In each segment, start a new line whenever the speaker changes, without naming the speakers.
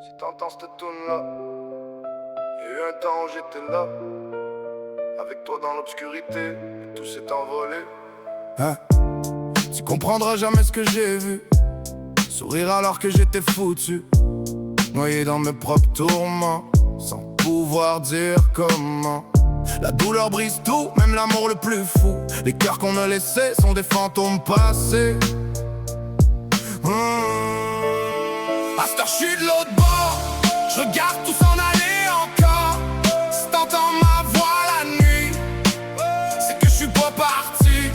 Si t'entends cette tune là, il y a eu un temps où j'étais là, avec toi dans l'obscurité, et tout s'est envolé. Hein? Tu comprendras jamais ce que j'ai vu, sourire alors que j'étais foutu, noyé dans mes propres tourments, sans pouvoir dire comment. La douleur brise tout, même l'amour le plus fou. Les cœurs qu'on a laissés sont des fantômes passés. À cette heure, j'suis de l'autre bord, j'regarde tout s'en aller encore. Si t'entends ma voix la nuit, c'est que j'suis pas parti.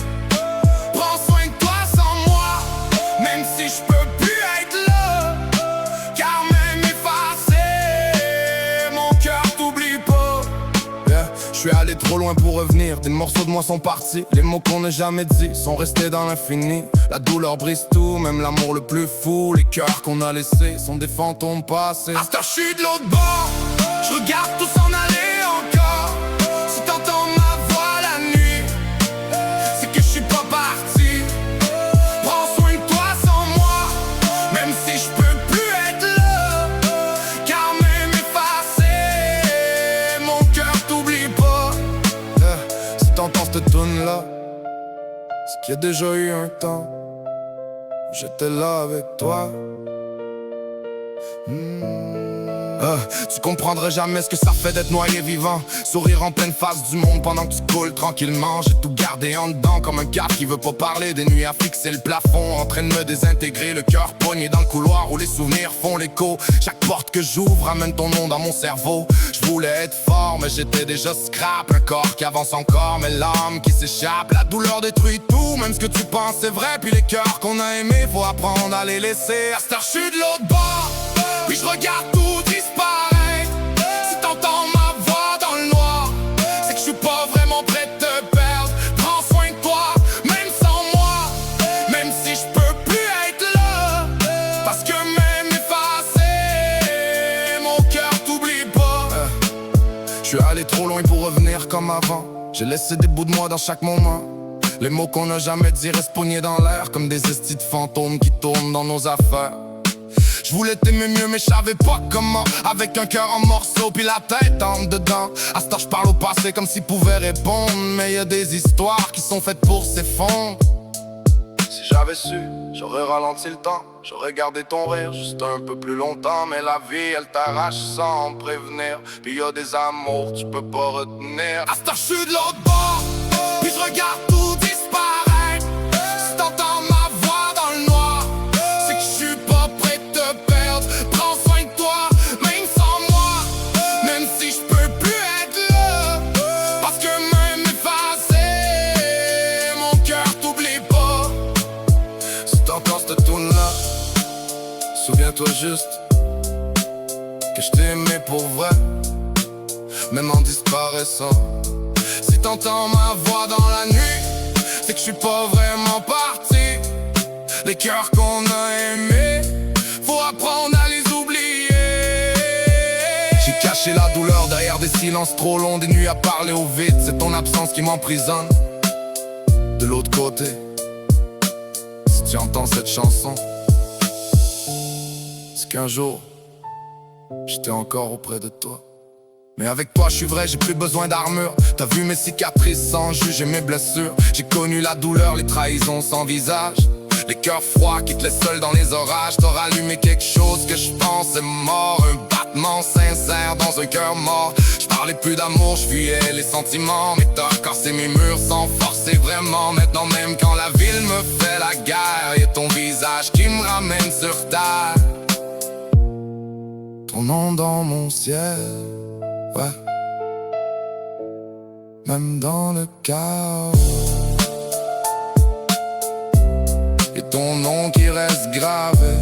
Prends soin de toi sans moi, même si j'peux plus être là. Car même effacé, mon cœur t'oublie pas. Je suis allé trop loin pour revenir, des morceaux de moi sont partis. Les mots qu'on n'a jamais dit sont restés dans l'infini. La douleur brise tout, même l'amour le plus fou. Les cœurs qu'on a laissés sont des fantômes passés. À cette heure, j'suis de l'autre bord, j'regarde tout s'en aller encore. Si t'entends ma voix la nuit, c'est que j'suis pas parti. Prends soin de toi sans moi, même si j'peux plus être là. Car même effacé, mon cœur t'oublie pas. Si t'entends cette tune là, c'est qu'il y a déjà eu un temps où j'étais là avec toi. Tu comprendrais jamais ce que ça fait d'être noyé vivant, sourire en pleine face du monde pendant que tu coules tranquillement. J'ai tout gardé en dedans comme un gars qui veut pas parler. Des nuits à fixer le plafond, en train de me désintégrer. Le cœur pogné dans le couloir où les souvenirs font l'écho. Chaque porte que j'ouvre ramène ton nom dans mon cerveau. Je voulais être fort mais j'étais déjà scrap. Un corps qui avance encore mais l'âme qui s'échappe. La douleur détruit tout, même ce que tu penses c'est vrai. Puis les cœurs qu'on a aimés, faut apprendre à les laisser. À cette heure, j'suis de l'autre bord, puis je regarde tout disparaître. Si t'entends ma voix dans le noir, c'est que je suis pas vraiment prêt de te perdre. Prends soin de toi, même sans moi, même si je peux plus être là. Parce que même effacé, mon cœur t'oublie pas. Je suis allé trop loin pour revenir comme avant. J'ai laissé des bouts de moi dans chaque moment. Les mots qu'on n'a jamais dit restent pognés dans l'air, comme des estis de fantômes qui tournent dans nos affaires. Je voulais t'aimer mieux mais je savais pas comment. Avec un cœur en morceaux puis la tête en dedans. À ce temps je parle au passé comme s'il pouvait répondre. Mais y a des histoires qui sont faites pour s'effondrer. Si j'avais su, j'aurais ralenti le temps. J'aurais gardé ton rire juste un peu plus longtemps. Mais la vie elle t'arrache sans prévenir. Puis y a des amours tu peux pas retenir. À ce temps je suis de l'autre bord, puis je regarde tout disparaître. Si t'entends ma voix dans le noir, c'est que je suis pas prêt de te perdre. Prends soin de toi, même sans moi, même si je peux plus être là. Parce que même effacé, mon cœur t'oublie pas. Si t'entends cette tune là, souviens-toi juste que je t'ai aimé pour vrai, même en disparaissant. Si t'entends ma voix dans la nuit, c'est que je suis pas vraiment parti. Les cœurs qu'on a aimés, faut apprendre à les oublier. J'ai caché la douleur derrière des silences trop longs, des nuits à parler au vide. C'est ton absence qui m'emprisonne. De l'autre côté, si tu entends cette chanson, c'est qu'un jour, j'étais encore auprès de toi. Mais avec toi je suis vrai, j'ai plus besoin d'armure. T'as vu mes cicatrices sans juger mes blessures. J'ai connu la douleur, les trahisons sans visage, les cœurs froids qui te laissent seul dans les orages. T'auras allumé quelque chose que je pense est mort. Un battement sincère dans un cœur mort. Je parlais plus d'amour, je fuyais les sentiments. Mais t'as cassé mes murs sans forcer vraiment. Maintenant même quand la ville me fait la guerre, y'a ton visage qui me ramène sur terre. Ton nom dans mon ciel, ouais, même dans le chaos. Et ton nom qui reste gravé